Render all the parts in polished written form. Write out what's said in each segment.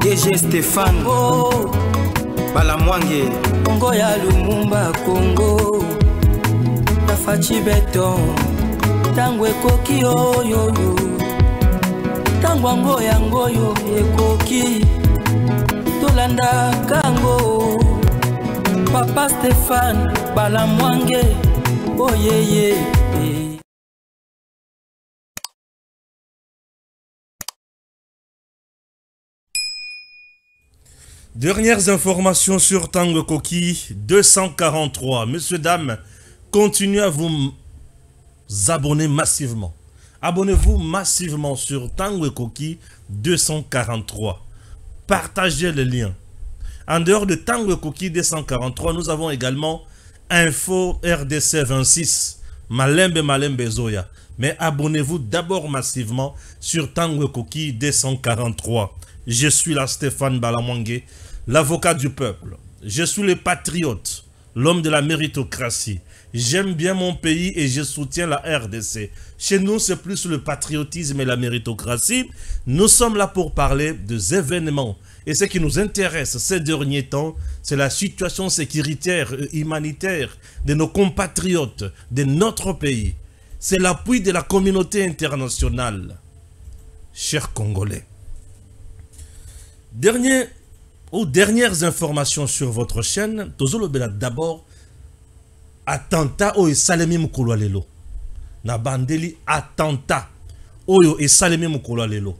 DG Stéphane Balamwange Congo ya Lumumba Congo Tafachi Beton Tango ekoki oyo Tango ango yango yo ekoki Tolanda kango Papa Stéphane Balamwange Oh yeah. Dernières informations sur Tango Koki 243. Messieurs, dames, continuez à vous abonner massivement. Abonnez-vous massivement sur Tango Koki 243. Partagez le lien. En dehors de Tango Koki 243, nous avons également Info RDC 26. Malembe Zoya. Mais abonnez-vous d'abord massivement sur Tango Koki 243. Je suis là Stéphane Balamwange, l'avocat du peuple. Je suis le patriote, l'homme de la méritocratie. J'aime bien mon pays et je soutiens la RDC. Chez nous, c'est plus le patriotisme et la méritocratie. Nous sommes là pour parler des événements. Et ce qui nous intéresse ces derniers temps, c'est la situation sécuritaire et humanitaire de nos compatriotes, de notre pays. C'est l'appui de la communauté internationale. Chers Congolais. Dernières informations sur votre chaîne. Tozolobela d'abord attentat oyo esalemi mokolo lelo. Na bandeli attentat oyo esalemi mokolo lelo.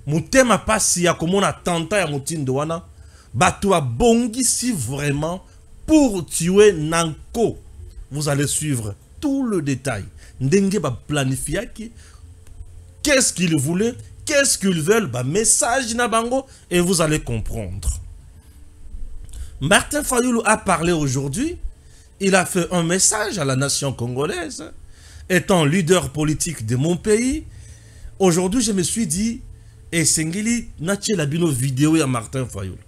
Mutema pasi ya komona attentat ya mutindo wana bato abongisi vraiment pour tuer Nanko. Vous allez suivre tout le détail. Ndenge ba planifiaki. Qu'est-ce qu'il voulait? Qu'est-ce qu'ils veulent? Bah, message Nabango et vous allez comprendre. Martin Fayoulou a parlé aujourd'hui. Il a fait un message à la nation congolaise. Étant leader politique de mon pays, aujourd'hui je me suis dit, et Sengeli n'a la bino vidéo à Martin Fayoulou.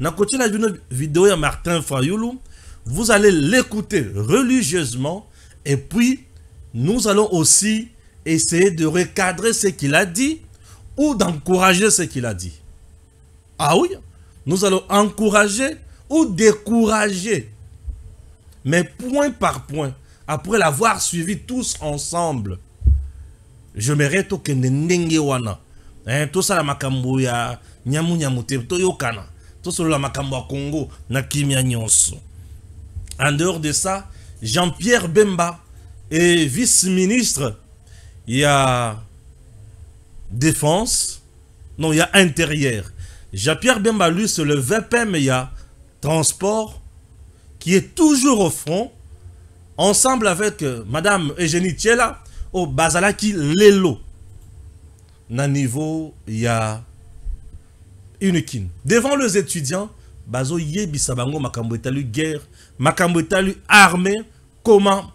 N'a la bino vidéo à Martin Fayoulou. Vous allez l'écouter religieusement et puis nous allons aussi essayer de recadrer ce qu'il a dit ou d'encourager ce qu'il a dit. Ah oui, nous allons encourager ou décourager. Mais point par point, après l'avoir suivi tous ensemble, je m'arrête au Kendenge wana. Tout ça la makambo ya nyamu nyamute to yokana. Tout ça la makambo ya Congo na kimia nyonso. En dehors de ça, Jean-Pierre Bemba est vice-ministre. Il y a défense, non, il y a intérieur. Jean-Pierre Bemba, lui, c'est le VPM, il y a transport, qui est toujours au front, ensemble avec Madame Eugénie Tchela, au Bazalaki Lelo. Na niveau, il y a Unikin. Devant les étudiants, Bazo Yebi Sabango, Makambo Etalu guerre, Makambo Etalu armée, comment,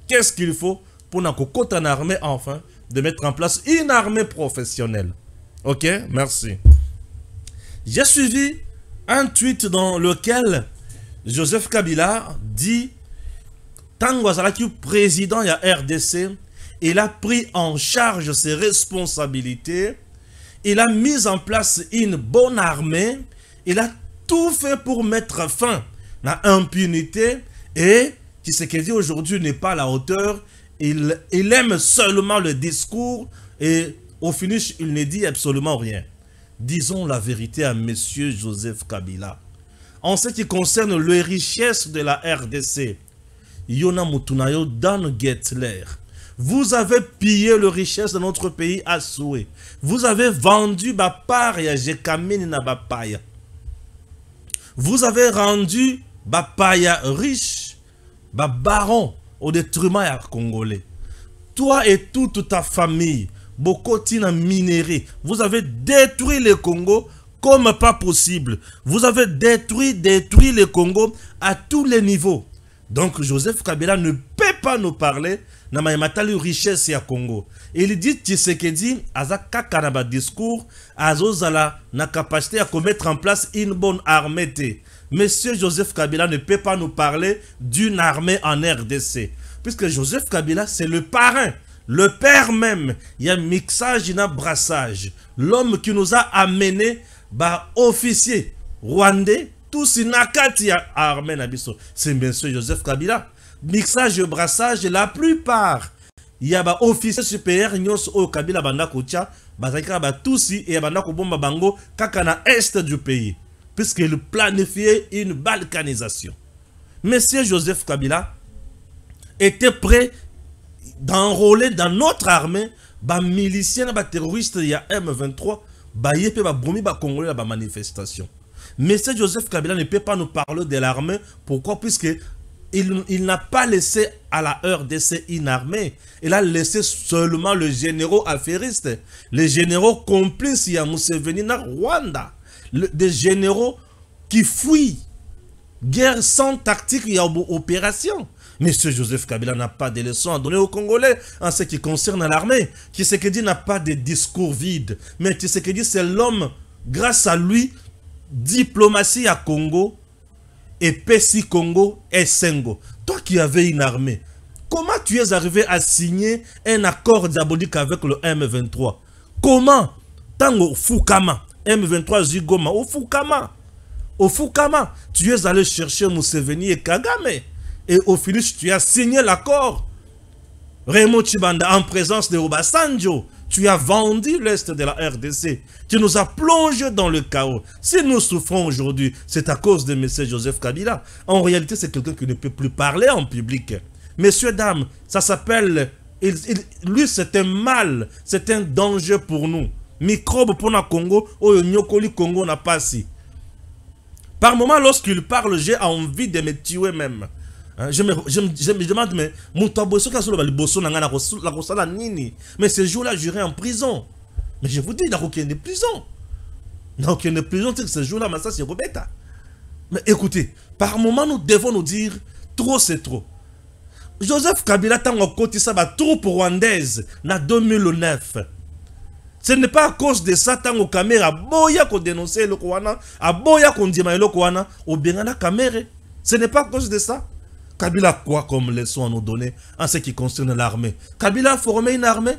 qu'est-ce qu'il faut pour n'a qu'au armée enfin, de mettre en place une armée professionnelle. Ok, merci. J'ai suivi un tweet dans lequel Joseph Kabila dit Tango Azalaki, président de la RDC, il a pris en charge ses responsabilités, il a mis en place une bonne armée, il a tout fait pour mettre fin à l'impunité et qui ce qu'il dit aujourd'hui n'est pas à la hauteur. Il aime seulement le discours et au finish, il ne dit absolument rien. Disons la vérité à monsieur Joseph Kabila. En ce qui concerne les richesses de la RDC, Yona Mutunayo Dan Gettler, vous avez pillé les richesses de notre pays à souhait. Vous avez vendu Bapaya, Jekamine na Bapaya. Vous avez rendu Bapaya riche, Babaron, au détriment à Congolais. Toi et toute ta famille, Bokotina minéré, vous avez détruit le Congo comme pas possible. Vous avez détruit le Congo à tous les niveaux. Donc Joseph Kabila ne peut pas nous parler na maïmatali richesse ya Congo. Il dit Tshisekedi azaka kanaba discours azozala na capacité à mettre en place une bonne armée. Monsieur Joseph Kabila ne peut pas nous parler d'une armée en RDC. Puisque Joseph Kabila, c'est le parrain, le père même. Il y a mixage, il y a brassage. L'homme qui nous a amené ba officier rwandais, tous nakati ya armée na biso. C'est monsieur Joseph Kabila. Mixage, brassage, la plupart, il y a ba officier supérieur nyos au Kabila banda kocha, bazakira ba tusi et banda ko bomba bango kaka na est du pays, puisqu'il planifiait une balkanisation. Monsieur Joseph Kabila était prêt d'enrôler dans notre armée ba miliciens, ba terroristes, il y a M23, ba yépe ba boumi ba congolais ba manifestation. Monsieur Joseph Kabila ne peut pas nous parler de l'armée. Pourquoi? Puisque il n'a pas laissé à la RDC une armée. Il a laissé seulement le généraux affairistes, les généraux complices, il y a Museveni na Rwanda, des généraux qui fuient. Guerre sans tactique, il y a opération. Monsieur Joseph Kabila n'a pas de leçons à donner aux Congolais en ce qui concerne l'armée. Tshisekedi n'a pas de discours vides. Mais Tshisekedi, c'est l'homme, grâce à lui, diplomatie à Congo, et Pessi Congo et Sengo. Toi qui avais une armée, comment tu es arrivé à signer un accord diabolique avec le M23? Comment? Tango Fukama, M23 Zigoma, au Fukama, tu es allé chercher Museveni et Kagame. Et au finish, tu as signé l'accord. Raymond Chibanda en présence de Obasanjo. Tu as vendu l'Est de la RDC. Tu nous as plongé dans le chaos. Si nous souffrons aujourd'hui, c'est à cause de M. Joseph Kabila. En réalité, c'est quelqu'un qui ne peut plus parler en public. Messieurs, dames, ça s'appelle... lui, c'est un mal. C'est un danger pour nous. Microbe pour le Congo, ou Nyokoli Congo n'a pas si. Par moment, lorsqu'il parle, j'ai envie de me tuer même. Je me demande, mais ce jour-là, j'irai en prison. Mais je vous dis, il n'y a aucune prison. Il n'y a aucune prison, ce jour-là, mais ça, c'est Robeta. Mais écoutez, par moment, nous devons nous dire, trop, c'est trop. Joseph Kabila, tant qu'on côté ça, troupe rwandaise, en 2009. Ce n'est pas à cause de ça, tant qu'on caméra, boya qu'on dénonce le Kouana, à boya qu'on dit le Kouana, au bien la caméra. Ce n'est pas à cause de ça. Kabila quoi comme leçon à nous donner en ce qui concerne l'armée? Kabila a formé une armée.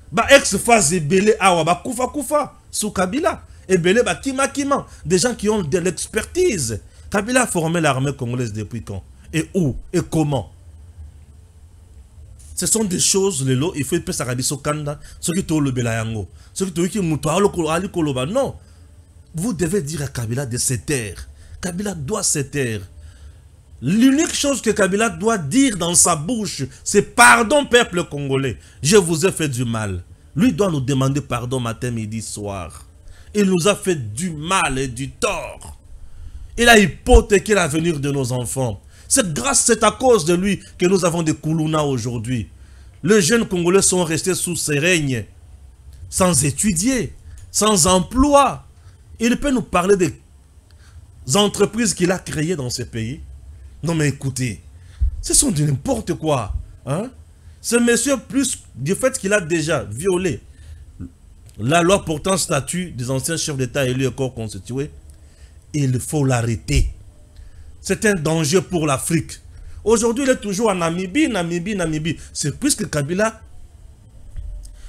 Bah ex-phase Ebele awa ba kufa sous Kabila. Ebele ba kima. Des gens qui ont de l'expertise. Kabila a formé l'armée congolaise depuis quand? Et où? Et comment? Ce sont des choses, les lots, il faut que ça rabiso kanda, ceux qui t'ont le belayango, ceux qui t'ont non. Vous devez dire à Kabila de se taire. Kabila doit se taire. L'unique chose que Kabila doit dire dans sa bouche, c'est pardon peuple congolais. Je vous ai fait du mal. Lui doit nous demander pardon matin, midi, soir. Il nous a fait du mal et du tort. Il a hypothéqué l'avenir de nos enfants. C'est à cause de lui que nous avons des Koulouna aujourd'hui. Les jeunes Congolais sont restés sous ses règnes, sans étudier, sans emploi. Il peut nous parler des entreprises qu'il a créées dans ce pays. Non mais écoutez, ce sont de n'importe quoi. Hein? Ce monsieur, plus du fait qu'il a déjà violé la loi portant statut des anciens chefs d'État élus et corps constitués, il faut l'arrêter. C'est un danger pour l'Afrique. Aujourd'hui, il est toujours en Namibie. C'est puisque Kabila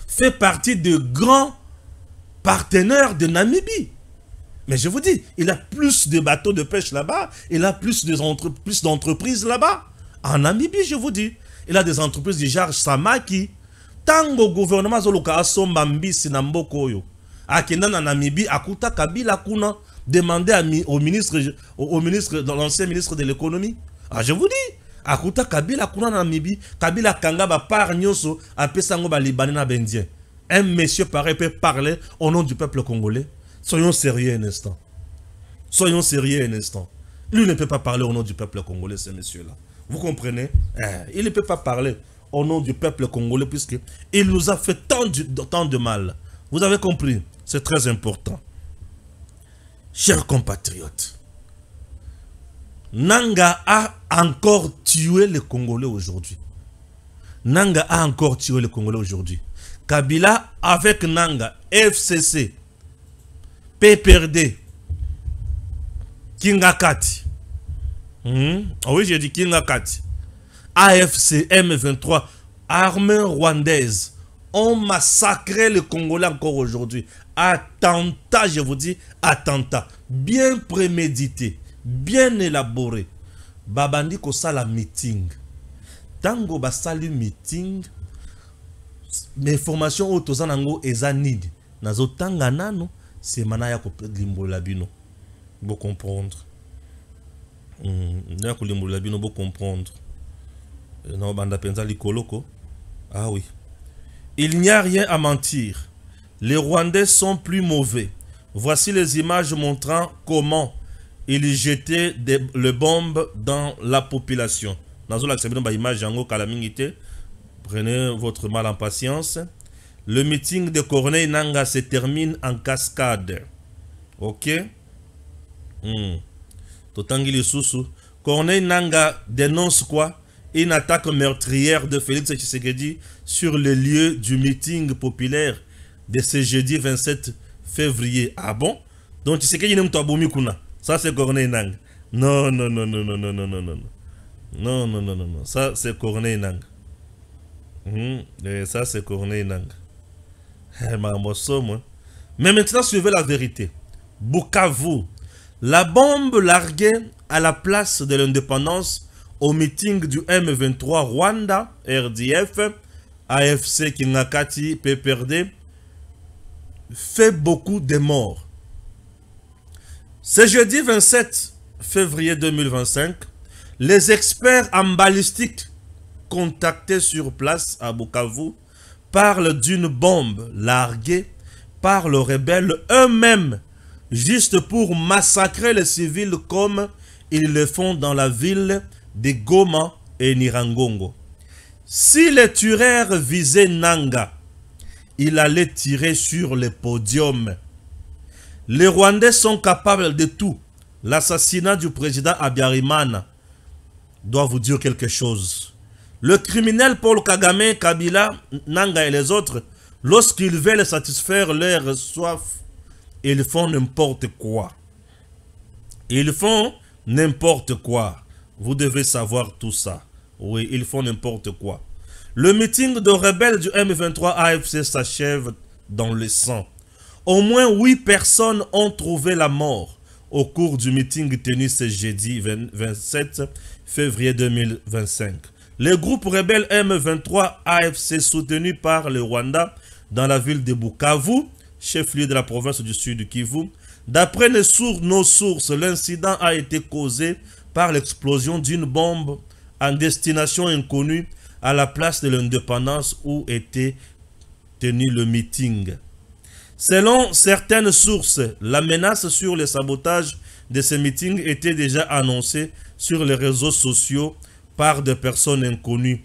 fait partie de grands partenaires de Namibie. Mais je vous dis, il a plus de bateaux de pêche là-bas, il a plus d'entreprises là-bas. En Namibie, je vous dis, il a des entreprises du genre Samaki. Tango gouvernement Zoluka Asombambi Sinambokoyo. Akenda na Namibie, Akuta Kabila Kuna, demandez au ministre, l'ancien ministre de l'économie. Ah, je vous dis, Akuta Kabila Kuna na Namibie, Kabila Kangaba par Nyoso, Apesango Libanais na Bendien. Un monsieur pareil peut parler au nom du peuple congolais. Soyons sérieux un instant. Soyons sérieux un instant. Lui ne peut pas parler au nom du peuple congolais, ce monsieur-là. Vous comprenez? Il ne peut pas parler au nom du peuple congolais puisqu'il nous a fait tant de mal. Vous avez compris? C'est très important. Chers compatriotes, Nanga a encore tué les Congolais aujourd'hui. Nanga a encore tué les Congolais aujourd'hui. Kabila avec Nanga, FCC, PPRD, Kingakati. Oui, j'ai dit Kingakati. AFC, M23, armée rwandaise, ont massacré les Congolais encore aujourd'hui. Attentat, je vous dis, attentat. Bien prémédité, bien élaboré. Babandi ko sala meeting. Tango basali meeting. Mes formations au tozanango ezanidi. Nazo tanga nano, c'est manaya ko limbola bino. Vous comprendre. Naya ko limbola bino vous comprendre. Non banda penza likoloko. Ah oui. Il n'y a rien à mentir. Les Rwandais sont plus mauvais. Voici les images montrant comment ils jetaient les bombes dans la population. Prenez votre mal en patience. Le meeting de Corneille Nangaa se termine en cascade. Ok? Totangi Susu. Corneille Nangaa dénonce quoi? Une attaque meurtrière de Félix Tshisekedi sur le lieu du meeting populaire de ce jeudi 27 février. Ah bon? Donc Tshisekedi n'aime pas Boumi Kuna. Ça c'est Corneille Nangaa. Non, non, non, non, non, non, non, non, non. Non, non, non, non, non. Ça c'est Corneille Nangaa. Ça c'est Corneille Nangaa. Mais maintenant suivez la vérité. Bukavu. La bombe larguée à la place de l'indépendance au meeting du M23 Rwanda, RDF, AFC Kingakati, PPRD, fait beaucoup de morts. Ce jeudi 27 février 2025, les experts en balistique contactés sur place à Bukavu parlent d'une bombe larguée par les rebelles eux-mêmes, juste pour massacrer les civils comme ils le font dans la ville de Goma et Nirangongo. Si les tueurs visaient Nangaa, il allait tirer sur le podium. Les Rwandais sont capables de tout. L'assassinat du président Habyarimana doit vous dire quelque chose. Le criminel Paul Kagame, Kabila, Nangaa et les autres, lorsqu'ils veulent satisfaire leur soif, ils font n'importe quoi. Ils font n'importe quoi. Vous devez savoir tout ça. Oui, ils font n'importe quoi. Le meeting de rebelles du M23 AFC s'achève dans le sang. Au moins 8 personnes ont trouvé la mort au cours du meeting tenu ce jeudi 27 février 2025. Le groupe rebelle M23 AFC soutenu par le Rwanda dans la ville de Bukavu, chef-lieu de la province du Sud Kivu. D'après nos sources, l'incident a été causé par l'explosion d'une bombe en destination inconnue à la place de l'indépendance où était tenu le meeting. Selon certaines sources, la menace sur le sabotage de ce meeting était déjà annoncée sur les réseaux sociaux par des personnes inconnues.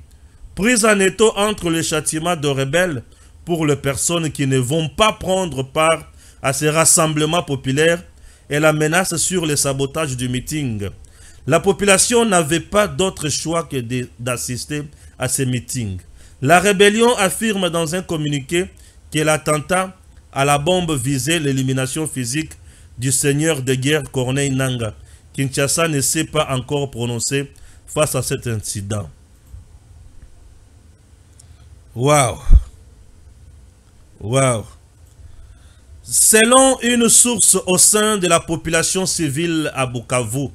Prise en étau entre le châtiment de rebelles pour les personnes qui ne vont pas prendre part à ces rassemblements populaires et la menace sur le sabotage du meeting. La population n'avait pas d'autre choix que d'assister à ces meetings. La rébellion affirme dans un communiqué que l'attentat à la bombe visait l'élimination physique du seigneur de guerre Corneille Nangaa. Kinshasa ne s'est pas encore prononcé face à cet incident. Waouh! Waouh! Selon une source au sein de la population civile à Bukavu,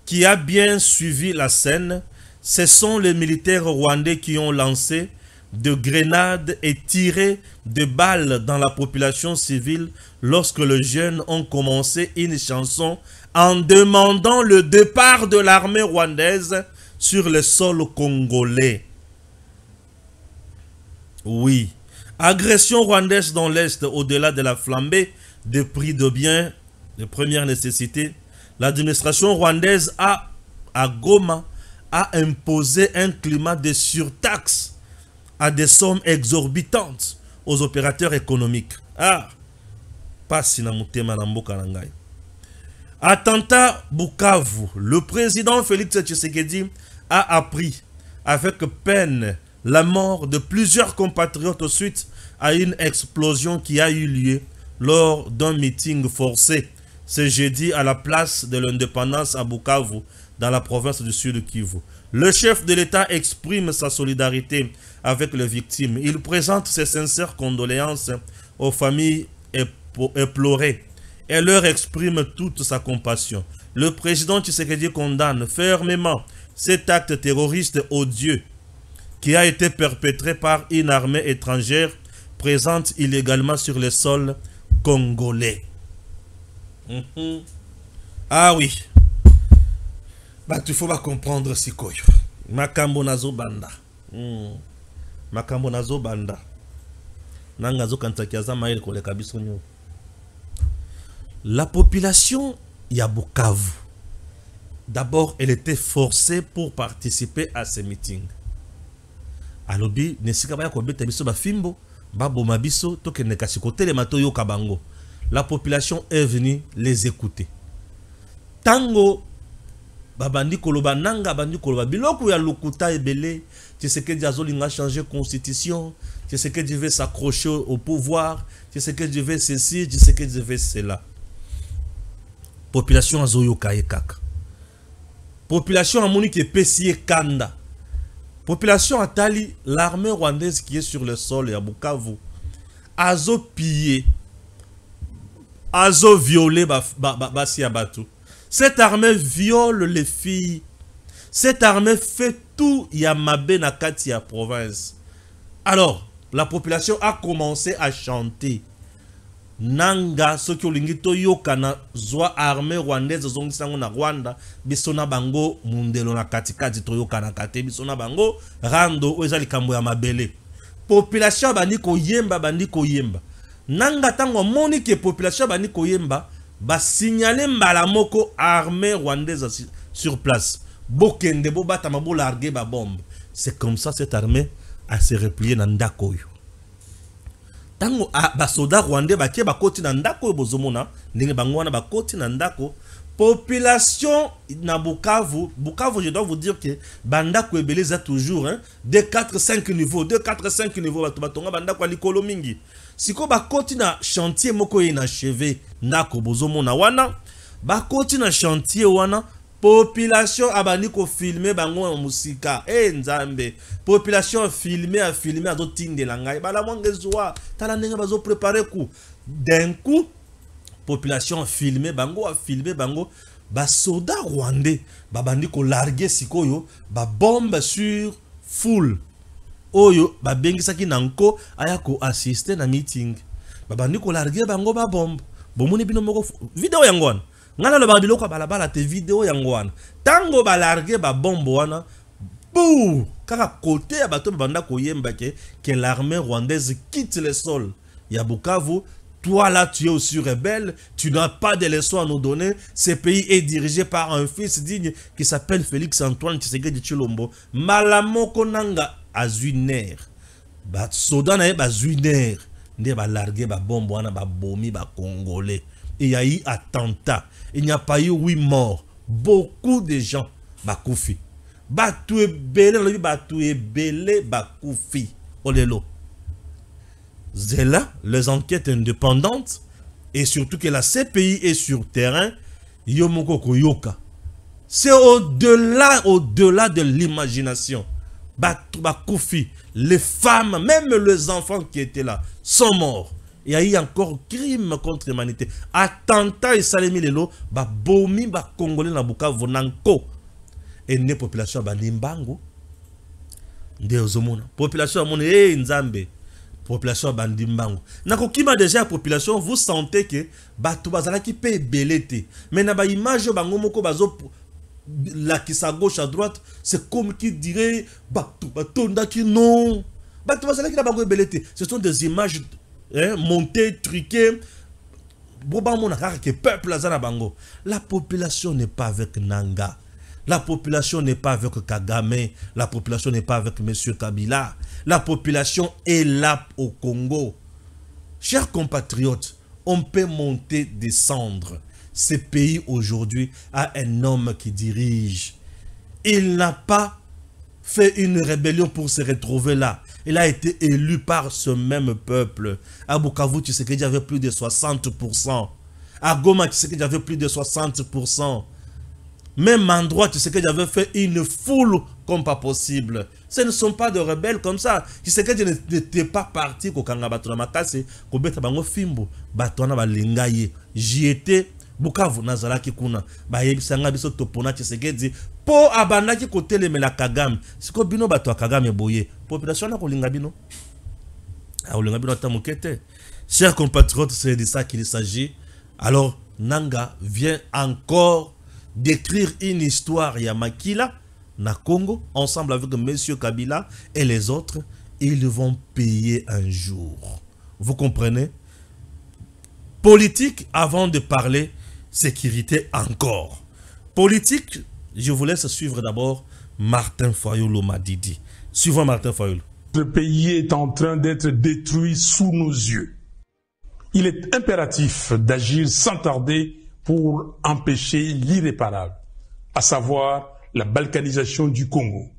qui a bien suivi la scène, ce sont les militaires rwandais qui ont lancé de grenades et tiré des balles dans la population civile lorsque les jeunes ont commencé une chanson en demandant le départ de l'armée rwandaise sur le sol congolais. Oui, agression rwandaise dans l'Est au-delà de la flambée des prix de biens de première nécessité. L'administration rwandaise à Goma a imposé un climat de surtaxe à des sommes exorbitantes aux opérateurs économiques. Attentat Bukavu, le président Félix Tshisekedi a appris avec peine la mort de plusieurs compatriotes suite à une explosion qui a eu lieu lors d'un meeting forcé ce jeudi à la place de l'indépendance à Bukavu, dans la province du Sud Kivu. Le chef de l'État exprime sa solidarité avec les victimes. Il présente ses sincères condoléances aux familles éplorées et leur exprime toute sa compassion. Le président Tshisekedi condamne fermement cet acte terroriste odieux qui a été perpétré par une armée étrangère présente illégalement sur le sol congolais. Ah oui. Tu faut pas comprendre sikoyo. Makambo nazo banda. Makambo nazo banda. Nangazo kantakiaza mail kole kabiso nyo. La population ya Bukavu, d'abord, elle était forcée pour participer à ces meetings. Alobi, nesika baya ko beta biso ba fimbo, ba boma biso toke nekasikote le mato yo kabango. La population est venue les écouter. Tango babandi koloba nanga bandi koloba biloko ya lukuta ebele, Tshisekedi azolinga changer constitution, Tshisekedi veut s'accrocher au pouvoir, Tshisekedi veut ceci, Tshisekedi veut cela. Population azoyo kaye kaka. Population amoni ke pesie kanda. Population atali l'armée rwandaise qui est sur le sol ya Bukavu. Azo pillé. Azo violé basi abatu. Cette armée viole les filles. Cette armée fait tout yamabe na kati ya province. Alors, la population a commencé à chanter. Nanga soki olingi toyoka na zwa armée rwandaise zongisango na Rwanda bisona bango mundelo na katikati toyoka na kate bisona bango rando oza likambo ya mabele. Population bandi ko yemba. Nanga tango moni ke population bandi ko yemba ba signaler mbala moko armée rwandaise sur place. Bokende bo bata mabo larguer ba bombe. C'est comme ça cette armée a se replié na ndakoyo. Tango basoda rwandais bakie bakoti na ndako bozomona ndenge bangwana bakoti na ndako population na Bukavu je dois vous dire que bandako ebeleza toujours de 4-5 niveaux batonga bandako likolo mingi siko bakoti na chantier moko ye na chevet ndako bozomona wana bakoti na chantier wana population abandi ko filmer bango musika nzambe population filmer azo tindela ngai bala mongezwa tala ndenge bazo préparer coup d'un coup population filmer bango ba soda rwandais babandi ko larguer sikoyo ba bombe sur foule oyo ba bengisaki nanko aya ko assister na meeting babandi ko larguer bango ba bombe bomoni bino moko video yangwana ngana lo babilo kwa balabala te video yangwana tango balargue ba bombo wana bou kaka côté ya bato banda ko yemba que l'armée rwandaise quitte le sol ya Bukavu. Toi là tu es aussi rebelle, tu n'as pas de leçons à nous donner. Ce pays est dirigé par un fils digne qui s'appelle Félix Antoine Tshisekedi Tshilombo. Malamoko nanga azuiner ba soda na ba azuiner nde ba larguer ba bombo wana ba bomi ba congolais. Il y a eu attentat. Il n'y a pas eu 8 morts. Beaucoup de gens bakoufi. Batou ebele bakoufi. Olelo. C'est là les enquêtes indépendantes et surtout que la CPI est sur terrain. Yomoko koyoka. C'est au-delà de l'imagination. Batou bakoufi. Les femmes, même les enfants qui étaient là, sont morts. Il y a eu encore crime contre l'humanité. Attentat et salemi lelo, ba bomi ba congolais na Bukavu nanko. Et ne population ba limbango. Nde ozomona. Population amone nzambe. Population ba limbango. Nako kima déjà population vous sentez que ba to bazala ki pe belete. Mais na ba image bango moko bazo la qui sa gauche à droite, c'est comme qui dirait ba to batonda ki non. Ba to bazala ki na bango belete. Ce sont des images monté, truqué. La population n'est pas avec Nanga. La population n'est pas avec Kagame. La population n'est pas avec M. Kabila. La population est là au Congo. Chers compatriotes, on peut monter, descendre. Ce pays aujourd'hui a un homme qui dirige. Il n'a pas fait une rébellion pour se retrouver là. Il a été élu par ce même peuple. À Bukavu, tu sais qu'il y avait plus de 60%. À Goma, tu sais qu'il y avait plus de 60%. Même endroit, tu sais que j'avais fait une foule comme pas possible. Ce ne sont pas de rebelles comme ça. Tu sais que je n'étais pas parti au Kangaba Makase, au Betabango Fimbo, Batona Balingaye. J'y étais, Bukavu, Nazalaki Kuna, Bayebisanga Biso Topona, tu sais que dit, Po Abanaki côté les Mela Kagame, c'est que Bino Bato Kagame Boye, population na Kolingabino. Ah, Olingabino Tamukete. Chers compatriotes, c'est de ça qu'il s'agit. Alors, Nanga vient encore d'écrire une histoire Yamakila, na Congo, ensemble avec M. Kabila et les autres. Ils vont payer un jour. Vous comprenez? Politique avant de parler sécurité encore. Politique, je vous laisse suivre d'abord Martin Fayulu Madidi. Suivons Martin Fayulu. Le pays est en train d'être détruit sous nos yeux. Il est impératif d'agir sans tarder pour empêcher l'irréparable, à savoir la balkanisation du Congo.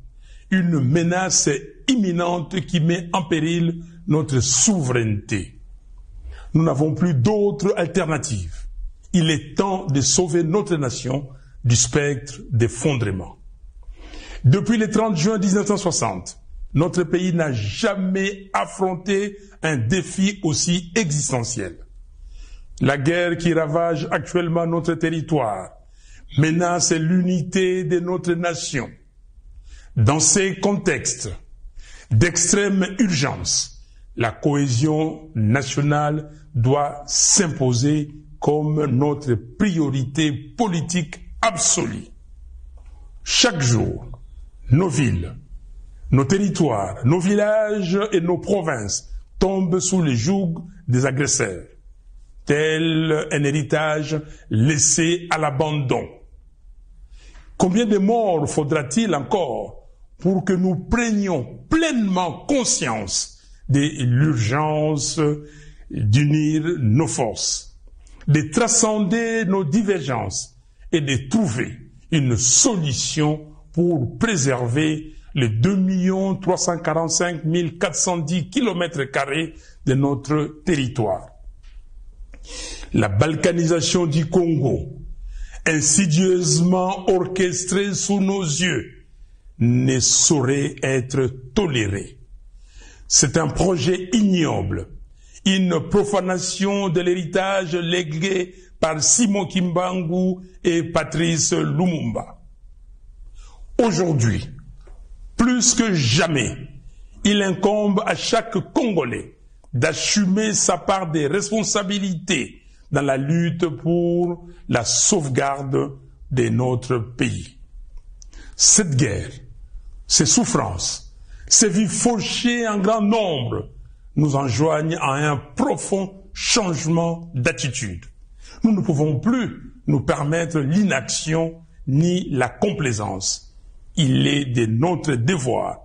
Une menace imminente qui met en péril notre souveraineté. Nous n'avons plus d'autre alternative. Il est temps de sauver notre nation du spectre d'effondrement. Depuis le 30 juin 1960, notre pays n'a jamais affronté un défi aussi existentiel. La guerre qui ravage actuellement notre territoire menace l'unité de notre nation. Dans ces contextes d'extrême urgence, la cohésion nationale doit s'imposer comme notre priorité politique absolue. Chaque jour, nos villes, nos territoires, nos villages et nos provinces tombent sous le joug des agresseurs, tel un héritage laissé à l'abandon. Combien de morts faudra-t-il encore pour que nous prenions pleinement conscience de l'urgence d'unir nos forces, de transcender nos divergences et de trouver une solution pour préserver les 2 345 410 km² de notre territoire. La balkanisation du Congo, insidieusement orchestrée sous nos yeux, ne saurait être tolérée. C'est un projet ignoble, une profanation de l'héritage légué par Simon Kimbangu et Patrice Lumumba. Aujourd'hui, plus que jamais, il incombe à chaque Congolais d'assumer sa part des responsabilités dans la lutte pour la sauvegarde de notre pays. Cette guerre, ces souffrances, ces vies fauchées en grand nombre nous enjoignent à un profond changement d'attitude. Nous ne pouvons plus nous permettre l'inaction ni la complaisance. Il est de notre devoir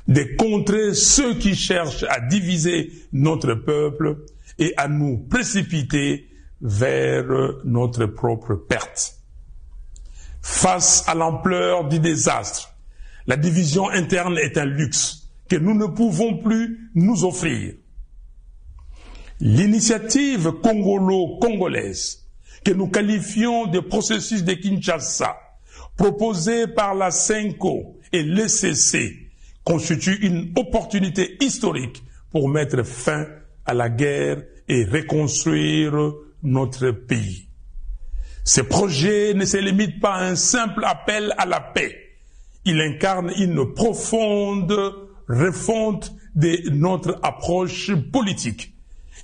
de contrer ceux qui cherchent à diviser notre peuple et à nous précipiter vers notre propre perte. Face à l'ampleur du désastre, la division interne est un luxe que nous ne pouvons plus nous offrir. L'initiative congolo-congolaise, que nous qualifions de processus de Kinshasa, proposée par la CENCO et l'ECC, constitue une opportunité historique pour mettre fin à la guerre et reconstruire notre pays. Ce projet ne se limite pas à un simple appel à la paix. Il incarne une profonde refonte de notre approche politique,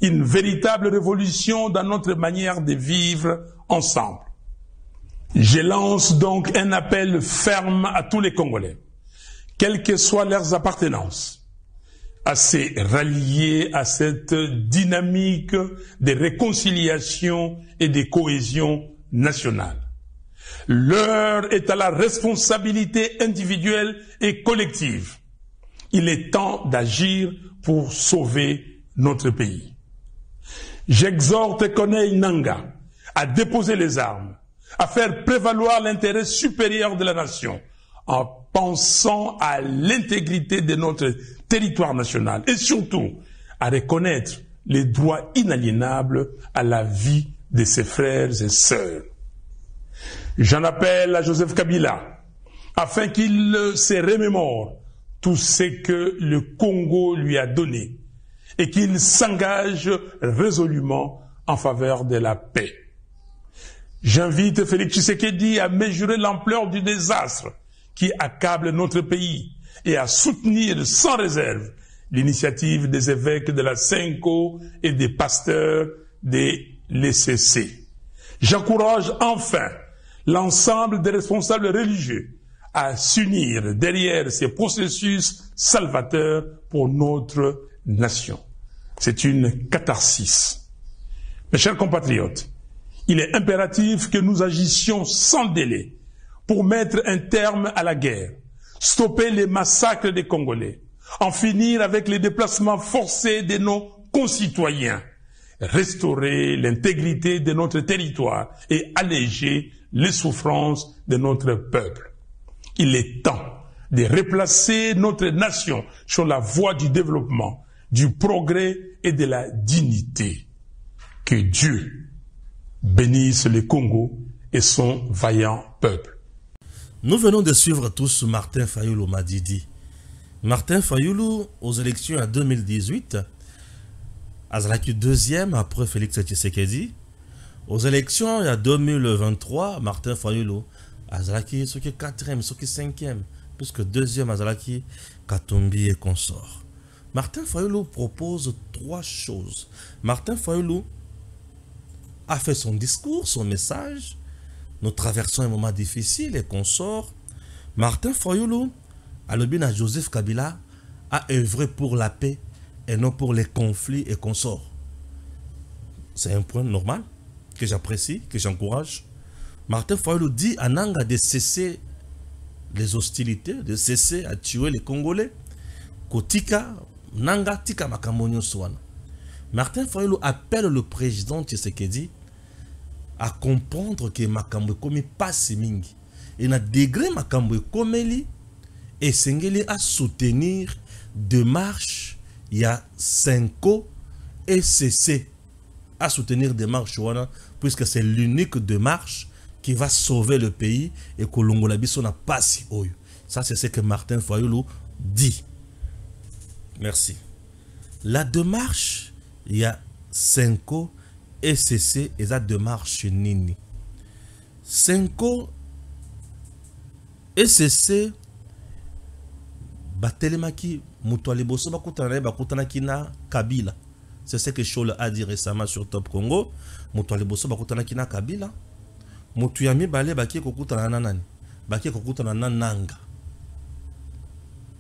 une véritable révolution dans notre manière de vivre ensemble. Je lance donc un appel ferme à tous les Congolais, quelles que soient leurs appartenances, à se rallier à cette dynamique de réconciliation et de cohésion nationale. L'heure est à la responsabilité individuelle et collective. Il est temps d'agir pour sauver notre pays. J'exhorte Corneille Nangaa à déposer les armes, à faire prévaloir l'intérêt supérieur de la nation, en pensant à l'intégrité de notre territoire national et surtout à reconnaître les droits inaliénables à la vie de ses frères et sœurs. J'en appelle à Joseph Kabila afin qu'il se remémore tout ce que le Congo lui a donné et qu'il s'engage résolument en faveur de la paix. J'invite Félix Tshisekedi à mesurer l'ampleur du désastre qui accable notre pays et à soutenir sans réserve l'initiative des évêques de la Senko et des pasteurs de l'ECC. J'encourage enfin l'ensemble des responsables religieux à s'unir derrière ces processus salvateurs pour notre nation. C'est une catharsis. Mes chers compatriotes, il est impératif que nous agissions sans délai pour mettre un terme à la guerre, stopper les massacres des Congolais, en finir avec les déplacements forcés de nos concitoyens, restaurer l'intégrité de notre territoire et alléger les souffrances de notre peuple. Il est temps de replacer notre nation sur la voie du développement, du progrès et de la dignité. Que Dieu bénisse le Congo et son vaillant peuple. Nous venons de suivre tous Martin Fayulu Madidi. Martin Fayulu, aux élections en 2018, azalaki deuxième après Félix Tshisekedi. Aux élections en 2023, Martin Fayulu azalaki soki quatrième, soki cinquième, puisque deuxième azalaki Katumbi et consort. Martin Fayulu propose trois choses. Martin Fayulu a fait son discours, son message. Nous traversons un moment difficile et consort. Martin Fayulu, alobina Joseph Kabila, a œuvré pour la paix et non pour les conflits et consorts. C'est un point normal que j'apprécie, que j'encourage. Martin Fayulu dit à Nanga de cesser les hostilités, de cesser à tuer les Congolais. Kotika, Nanga tika makamonyo swana. Martin Fayulu appelle le président Tshisekedi à comprendre que makambo komi passe mingi. Et na degré makambo komeli et sengeli à soutenir démarche il y a 5 et cesser à soutenir démarche wana puisque c'est l'unique démarche qui va sauver le pays et que l'Ongola biso na passe oyo. Ça c'est ce que Martin Fayulu dit. Merci. La démarche il y a 5 ECC et la démarche nini. 5 ECC batelemaki mutuali boso bakutana kina Kabila. C'est ce que Chol a dit récemment sur Top Congo. Mutuali boso bakutana kina Kabila. Mutuyami bale baki kokutana nanani. Baki kokutana Nanga.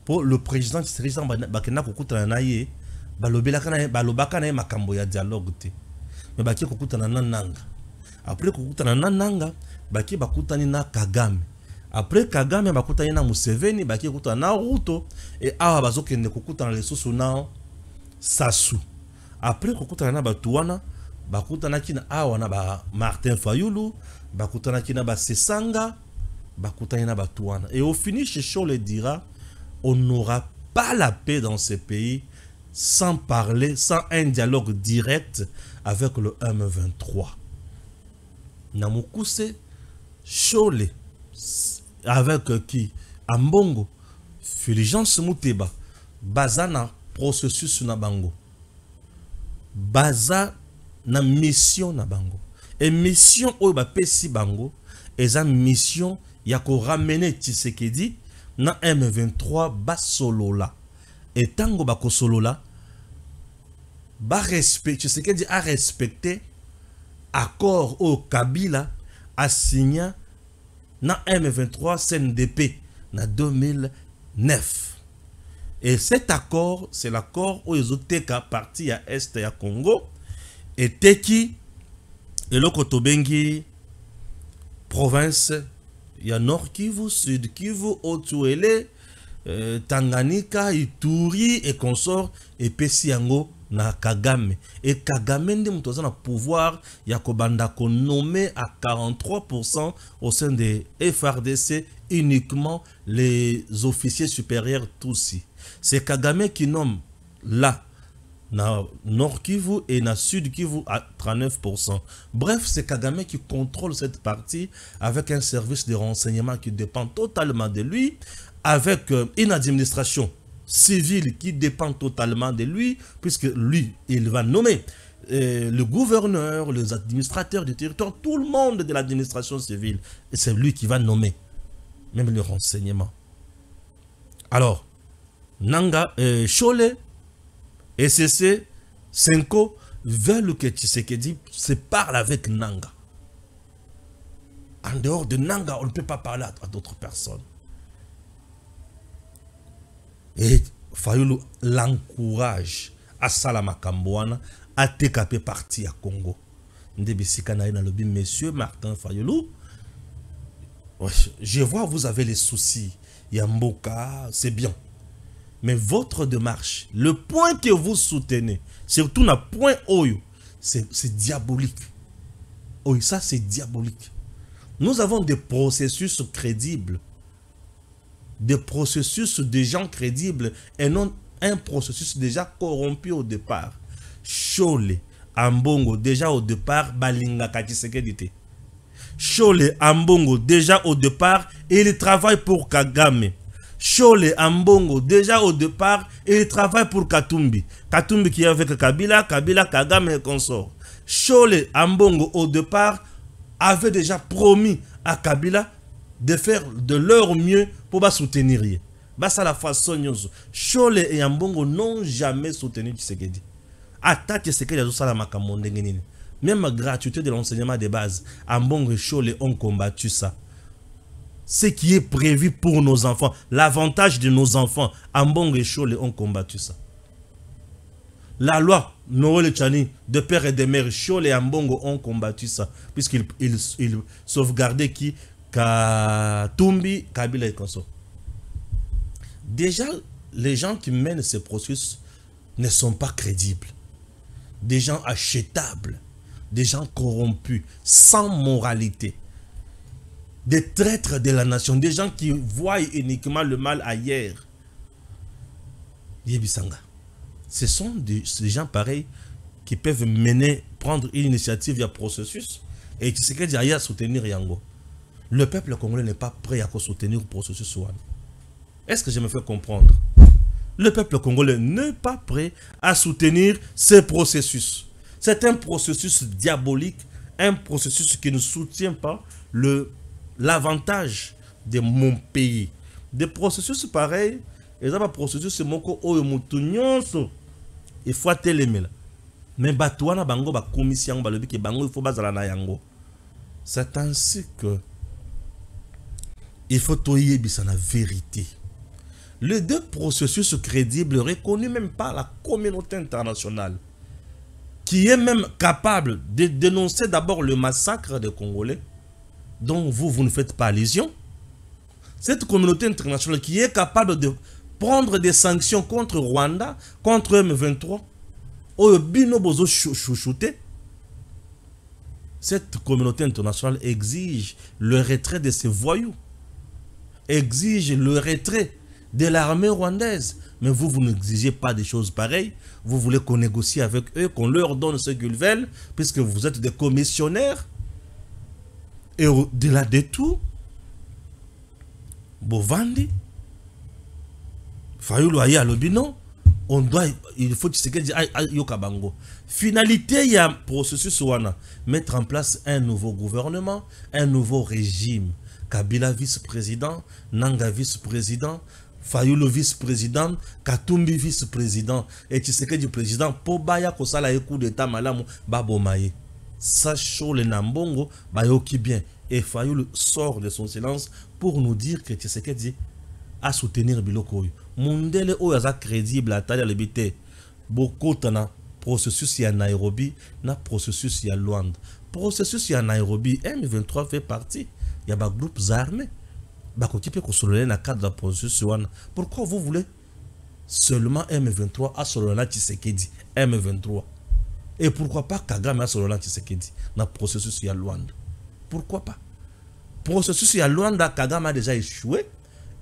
Pour le président Tshisekedi bakena kokutana naye balobaka na makambo ya dialogue te. Mais baki kokutana Nanga. Après kokutana Nanga, baki bakutani na Kagame. Après Kagame bakutani na Museveni, baki kokutana na Ruto et awa bazokende kokutana lesusu na Sassou. Après kokutana na batuwana, bakutana kina awa na ba Martin Fayulu, bakutana kina ba Sesanga, bakutana na batuwana. Et au finish, Chol le dira, on n'aura pas la paix dans ce pays sans parler, sans un dialogue direct avec le M23. Namukuse Chole avec qui Ambongo Fulgence Muteba Bazana processus na bango Baza na mission na bango et mission oyo ba pesi bango eza mission ya ko ramener Tshisekedi na M23 basolola et tango bakosolola ba respect Tshisekedi a respecté accord au Kabila a signé na M23 CNDP na 2009 et cet accord c'est l'accord où ils ont teka parti à est ya Congo et teki et le Kotobengi province ya Nord Kivu, Sud Kivu, Otuele, Tanganyika, Ituri et consort et Pesiango na Kagame. Et Kagame ndi mutoza na pouvoir ya kobanda ko nommé à 43% au sein des FRDC uniquement les officiers supérieurs Tutsi. C'est Kagame qui nomme là na Nord Kivu et na Sud Kivu à 39%. Bref, c'est Kagame qui contrôle cette partie avec un service de renseignement qui dépend totalement de lui, avec une administration civile qui dépend totalement de lui, puisque lui, il va nommer le gouverneur, les administrateurs du territoire, tout le monde de l'administration civile. Et c'est lui qui va nommer, même le renseignement. Alors, Nanga, Chole, SCC, Senko veulent que Tshisekedi se parle avec Nanga. En dehors de Nanga, on ne peut pas parler à d'autres personnes. Et Fayulu l'encourage à Salama Kambouana à TKP parti à Congo. Monsieur Martin Fayulu, je vois vous avez les soucis. Yamboka, c'est bien. Mais votre démarche, le point que vous soutenez, surtout le point Oyo, c'est diabolique. Oui, ça c'est diabolique. Nous avons des processus crédibles. Des processus de gens crédibles et non un processus déjà corrompu au départ. Chole, Ambongo, déjà au départ, Balinga Tshisekedi. Chole, Ambongo, déjà au départ, il travaille pour Kagame. Chole, Ambongo, déjà au départ, il travaille pour Katumbi. Katumbi qui est avec Kabila, Kabila, Kagame et consort. Chole, Ambongo, au départ, avait déjà promis à Kabila de faire de leur mieux pour soutenir. C'est la façon. Chole et Ambongo n'ont jamais soutenu Tshisekedi. Attaque Tshisekedi à la Makamondengeni. Même la gratuité de l'enseignement de base, Ambongo et Chole ont combattu ça. Ce qui est prévu pour nos enfants, l'avantage de nos enfants, Ambongo et Chole ont combattu ça. La loi Noël Chani, de père et de mère, Chole et Ambongo ont combattu ça, puisqu'ils sauvegardaient qui Katumbi, Kabila et consort. Déjà, les gens qui mènent ces processus ne sont pas crédibles. Des gens achetables, des gens corrompus, sans moralité. Des traîtres de la nation, des gens qui voient uniquement le mal ailleurs. Yebisanga. Ce sont des gens pareils qui peuvent prendre une initiative via processus et qui se dit à soutenir Yango. Le peuple congolais n'est pas prêt à soutenir le processus. Est-ce que je me fais comprendre? Le peuple congolais n'est pas prêt à soutenir ce processus. C'est un processus diabolique, un processus qui ne soutient pas l'avantage de mon pays. Des processus pareils, et ça va processus moko oyo mutunyonso. Il faut télémer. Mais batouana bango ba commission ba lobi ke bango il faut bazala na yango. C'est ainsi que il faut toyer la vérité. Les deux processus crédibles reconnus même par la communauté internationale, qui est même capable de dénoncer d'abord le massacre des Congolais, dont vous ne faites pas allusion. Cette communauté internationale qui est capable de prendre des sanctions contre Rwanda, contre M23, cette communauté internationale exige le retrait de ces voyous, exige le retrait de l'armée rwandaise. Mais vous n'exigez pas des choses pareilles. Vous voulez qu'on négocie avec eux, qu'on leur donne ce qu'ils veulent, puisque vous êtes des commissionnaires. Et au-delà de tout, Bovandi, Fayulu Aye Alobino, il faut que Yokabango. Finalité, il y a un processus où on a mettre en place un nouveau gouvernement, un nouveau régime. Kabila vice-président, Nanga vice-président, Fayulu vice-président, Katumbi vice-président, et Tshisekedi président, Pobaya Kosala Ekou d'État Malamu, Babomaye. Sacho le Nambongo, Bayoki bien. Et Fayulu sort de son silence pour nous dire que Tshisekedi a soutenir Biloko. Mundele Oyaza crédible à Talia Lebite. Beaucoup de processus y a Nairobi, na processus y a Luanda. Processus y a Nairobi, M23 fait partie. Il y a des groupes armés. Pourquoi vous voulez seulement M23 à Solana Tshisekedi? M23. Et pourquoi pas Kagame à Solana Tshisekedi dans le processus à Luanda? Pourquoi pas? Processus à Luanda, Kagame a déjà échoué.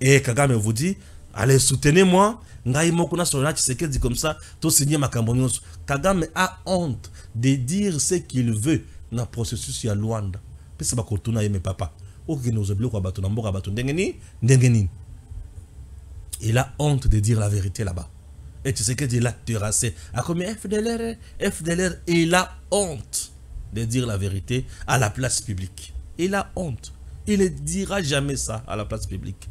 Et Kagame vous dit, Allez, soutenez-moi. Ngai Mokuna Sorana Tshisekedi comme ça, tout signé Makambo Nyonso. Kagame a honte de dire ce qu'il veut dans le processus à Luanda. Puis c'est pas qu'on tourne mes papa. Il a honte de dire la vérité là-bas. Et tu sais que il a terrassé. À combien FDLR, il a honte de dire la vérité à la place publique. Il a honte. Il ne dira jamais ça à la place publique.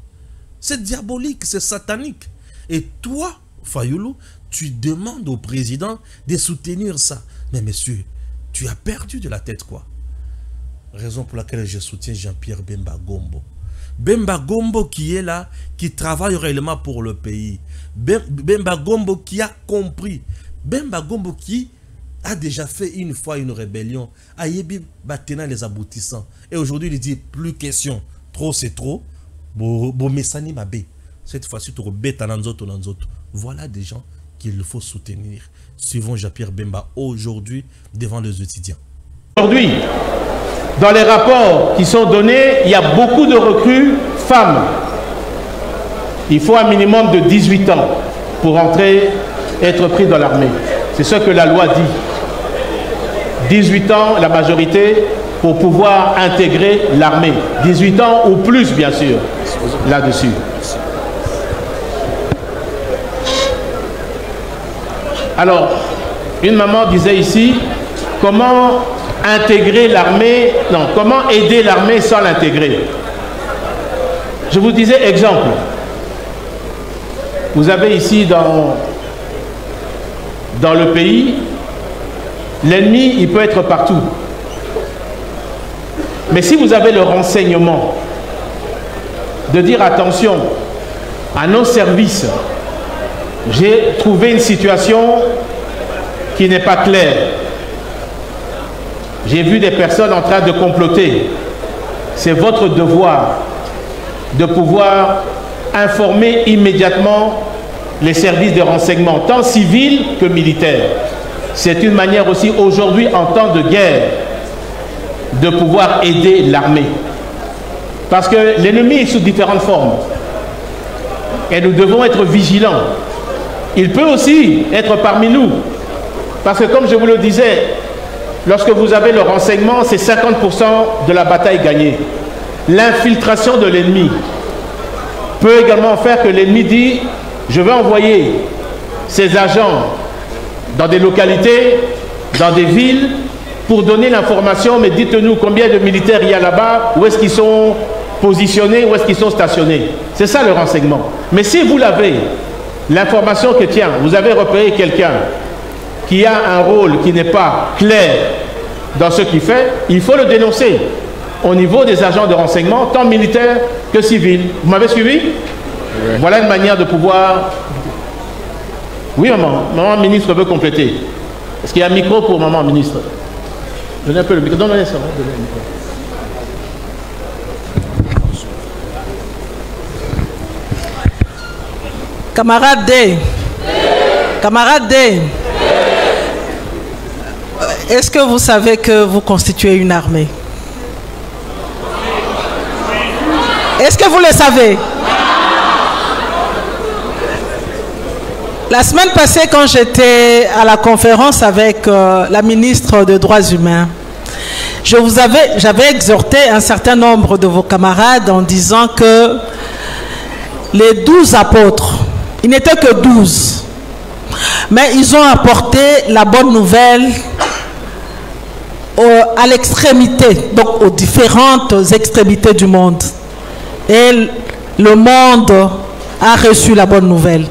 C'est diabolique, c'est satanique. Et toi, Fayulu, tu demandes au président de soutenir ça. Mais monsieur, tu as perdu de la tête quoi. Raison pour laquelle je soutiens Jean-Pierre Bemba Gombo. Bemba Gombo qui est là, qui travaille réellement pour le pays. Bemba Gombo qui a compris. Bemba Gombo qui a déjà fait une fois une rébellion. Ayebi Batena les aboutissants. Et aujourd'hui il dit plus question. Trop c'est trop. Bo mesani mabe. Cette fois-ci tu rebêtes nanzoto. Voilà des gens qu'il faut soutenir. Suivons Jean-Pierre Bemba aujourd'hui devant les étudiants. Aujourd'hui, dans les rapports qui sont donnés, il y a beaucoup de recrues femmes. Il faut un minimum de 18 ans pour entrer, être pris dans l'armée. C'est ce que la loi dit. 18 ans, la majorité, pour pouvoir intégrer l'armée. 18 ans ou plus, bien sûr, là-dessus. Alors, une maman disait ici, comment intégrer l'armée, non, comment aider l'armée sans l'intégrer. Je vous disais exemple. Vous avez ici dans le pays, l'ennemi, il peut être partout. Mais si vous avez le renseignement de dire attention à nos services, j'ai trouvé une situation qui n'est pas claire. J'ai vu des personnes en train de comploter. C'est votre devoir de pouvoir informer immédiatement les services de renseignement, tant civils que militaires. C'est une manière aussi aujourd'hui, en temps de guerre, de pouvoir aider l'armée. Parce que l'ennemi est sous différentes formes. Et nous devons être vigilants. Il peut aussi être parmi nous. Parce que comme je vous le disais, lorsque vous avez le renseignement, c'est 50% de la bataille gagnée. L'infiltration de l'ennemi peut également faire que l'ennemi dit « Je vais envoyer ces agents dans des localités, dans des villes, pour donner l'information, mais dites-nous combien de militaires il y a là-bas, où est-ce qu'ils sont positionnés, où est-ce qu'ils sont stationnés. » C'est ça le renseignement. Mais si vous l'avez, l'information que tiens, vous avez repéré quelqu'un qui a un rôle qui n'est pas clair dans ce qu'il fait, il faut le dénoncer au niveau des agents de renseignement, tant militaires que civils. Vous m'avez suivi? Oui. Voilà une manière de pouvoir... Oui, maman. Maman ministre veut compléter. Est-ce qu'il y a un micro pour maman ministre? Donnez un peu le micro. Donnez ça. Donnez le micro. Camarade D. Camarade D. Est-ce que vous savez que vous constituez une armée? Est-ce que vous le savez? La semaine passée, quand j'étais à la conférence avec la ministre des Droits humains, j'avais exhorté un certain nombre de vos camarades en disant que les 12 apôtres, ils n'étaient que 12, mais ils ont apporté la bonne nouvelle à l'extrémité, donc aux différentes extrémités du monde. Et le monde a reçu la bonne nouvelle.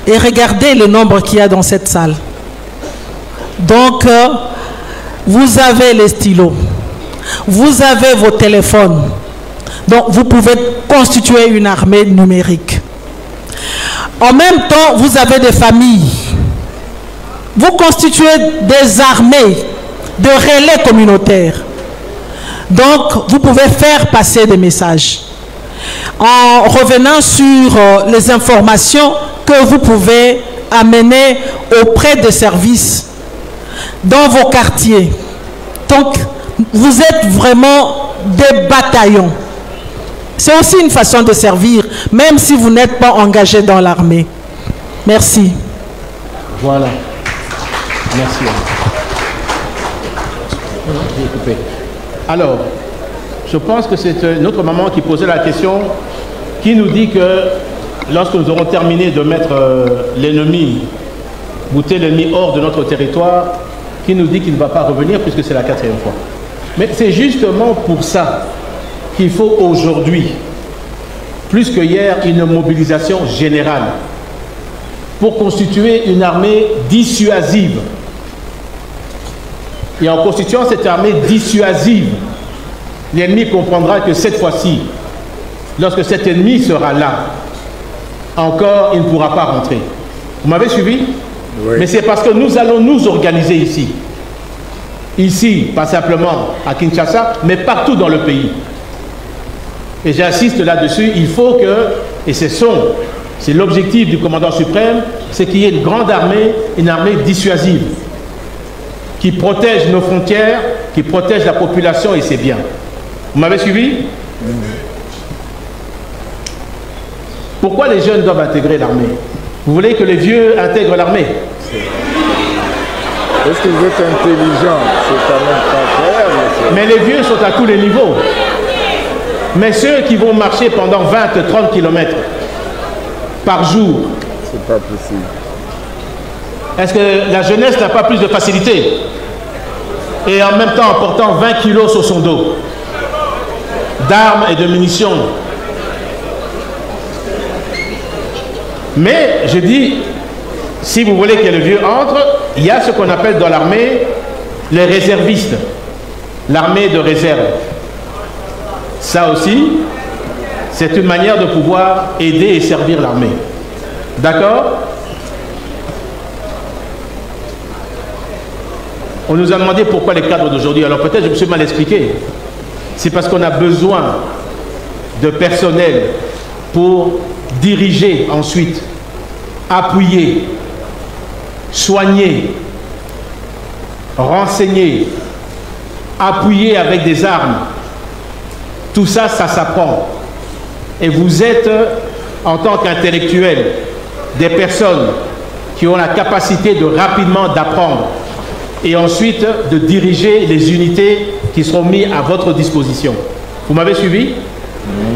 Et regardez le nombre qu'il y a dans cette salle. Donc, vous avez les stylos, vous avez vos téléphones. Donc, vous pouvez constituer une armée numérique. En même temps, vous avez des familles. Vous constituez des armées de relais communautaires. Donc, vous pouvez faire passer des messages. En revenant sur les informations que vous pouvez amener auprès des services dans vos quartiers. Donc, vous êtes vraiment des bataillons. C'est aussi une façon de servir, même si vous n'êtes pas engagé dans l'armée. Merci. Voilà. Merci. J'ai coupé. Alors, je pense que c'est notre maman qui posait la question, qui nous dit que lorsque nous aurons terminé de mettre l'ennemi, bouter l'ennemi hors de notre territoire, qui nous dit qu'il ne va pas revenir puisque c'est la 4e fois. Mais c'est justement pour ça qu'il faut aujourd'hui, plus que hier, une mobilisation générale pour constituer une armée dissuasive. Et en constituant cette armée dissuasive, l'ennemi comprendra que cette fois-ci, lorsque cet ennemi sera là, encore il ne pourra pas rentrer. Vous m'avez suivi? Oui. Mais c'est parce que nous allons nous organiser ici. Ici, pas simplement à Kinshasa, mais partout dans le pays. Et j'insiste là-dessus, il faut que, et c'est l'objectif du commandant suprême, c'est qu'il y ait une grande armée, une armée dissuasive, qui protège nos frontières, qui protège la population et ses biens. Vous m'avez suivi? Pourquoi les jeunes doivent intégrer l'armée? Vous voulez que les vieux intègrent l'armée? Est-ce que vous êtes intelligent? C'est quand même pas clair. Mais les vieux sont à tous les niveaux. Mais ceux qui vont marcher pendant 20-30 km par jour, c'est pas possible. Est-ce que la jeunesse n'a pas plus de facilité? Et en même temps en portant 20 kilos sur son dos d'armes et de munitions. Mais je dis, si vous voulez que le vieux entre, il y a ce qu'on appelle dans l'armée les réservistes, l'armée de réserve. Ça aussi, c'est une manière de pouvoir aider et servir l'armée. D'accord? On nous a demandé pourquoi les cadres d'aujourd'hui. Alors peut-être je me suis mal expliqué. C'est parce qu'on a besoin de personnel pour diriger ensuite, appuyer, soigner, renseigner, appuyer avec des armes. Tout ça, ça s'apprend. Et vous êtes, en tant qu'intellectuels, des personnes qui ont la capacité de rapidement d'apprendre et ensuite de diriger les unités qui seront mises à votre disposition. Vous m'avez suivi?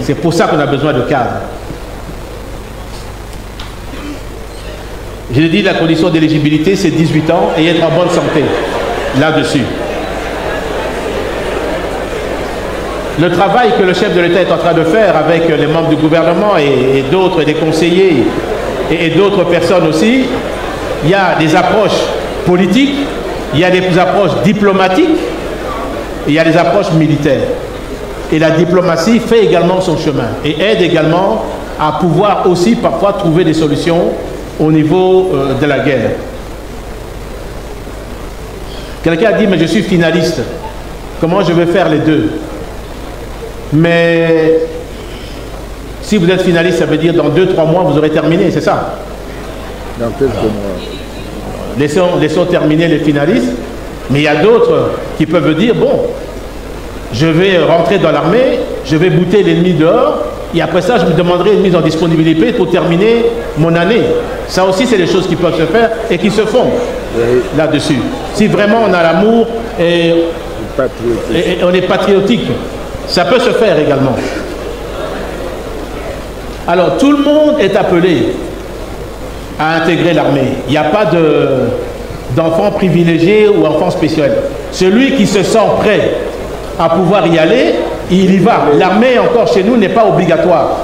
C'est pour ça qu'on a besoin de cadres. Je l'ai dit, la condition d'éligibilité, c'est 18 ans et être en bonne santé. Là-dessus. Le travail que le chef de l'État est en train de faire avec les membres du gouvernement et d'autres, des conseillers et d'autres personnes aussi, il y a des approches politiques, il y a des approches diplomatiques, et il y a des approches militaires. Et la diplomatie fait également son chemin et aide également à pouvoir aussi parfois trouver des solutions au niveau de la guerre. Quelqu'un a dit, mais je suis finaliste. Comment je vais faire les deux? Mais si vous êtes finaliste, ça veut dire dans 2-3 mois, vous aurez terminé, c'est ça? Dans quelques mois. Laissons terminer les finalistes. Mais il y a d'autres qui peuvent dire, bon, je vais rentrer dans l'armée, je vais bouter l'ennemi dehors, et après ça, je me demanderai une mise en disponibilité pour terminer mon année. Ça aussi, c'est des choses qui peuvent se faire et qui se font là-dessus. Si vraiment on a l'amour et on est patriotique, ça peut se faire également. Alors, tout le monde est appelé à intégrer l'armée. Il n'y a pas d'enfants privilégiés ou enfants spéciaux. Celui qui se sent prêt à pouvoir y aller, il y va. L'armée, encore chez nous, n'est pas obligatoire.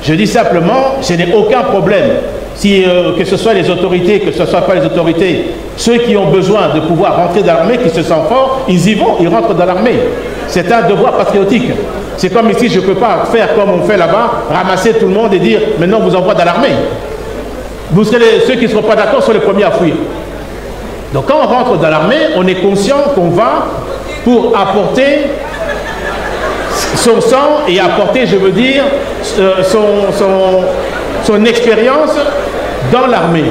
Je dis simplement, ce n'est aucun problème. Si, que ce soit les autorités, que ce ne soit pas les autorités, ceux qui ont besoin de pouvoir rentrer dans l'armée, qui se sentent forts, ils y vont, ils rentrent dans l'armée. C'est un devoir patriotique. C'est comme ici, je ne peux pas faire comme on fait là-bas, ramasser tout le monde et dire, maintenant on vous envoie dans l'armée. Vous serez ceux qui ne seront pas d'accord sont les premiers à fuir. Donc quand on rentre dans l'armée, on est conscient qu'on va pour apporter son sang et apporter, je veux dire, son expérience dans l'armée.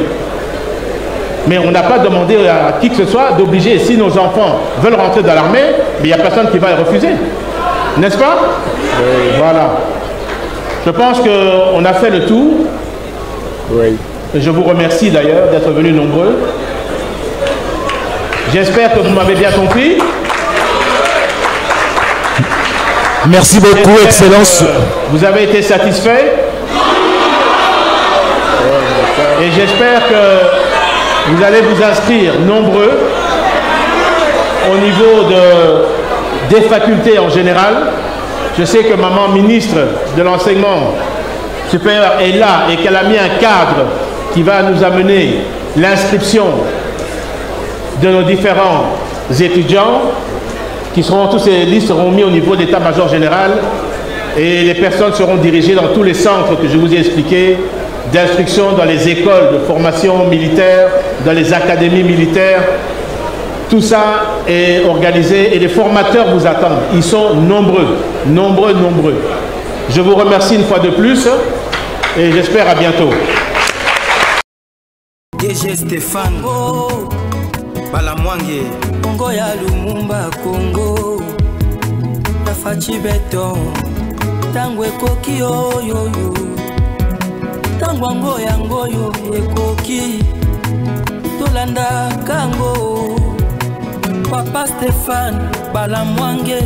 Mais on n'a pas demandé à qui que ce soit d'obliger, si nos enfants veulent rentrer dans l'armée, mais il n'y a personne qui va les refuser. N'est-ce pas? Voilà. Je pense qu'on a fait le tour. Oui. Je vous remercie d'ailleurs d'être venus nombreux. J'espère que vous m'avez bien compris. Merci beaucoup, Excellence. Vous avez été satisfait. Et j'espère que vous allez vous inscrire nombreux au niveau des facultés en général. Je sais que maman ministre de l'enseignement supérieur est là et qu'elle a mis un cadre qui va nous amener l'inscription de nos différents étudiants qui seront, tous ces listes seront mis au niveau d'état-major général et les personnes seront dirigées dans tous les centres que je vous ai expliqués d'instruction dans les écoles de formation militaire, dans les académies militaires. Tout ça est organisé et les formateurs vous attendent. Ils sont nombreux, nombreux, nombreux. Je vous remercie une fois de plus et j'espère à bientôt. DG Stéphane Balamwange Congo ya Lumumba Congo Tafachi Beton Tangwe Koki Oyoyo Tangwango Yangoyo Ekoki Tolanda Kango Papa Stéphane Balamwange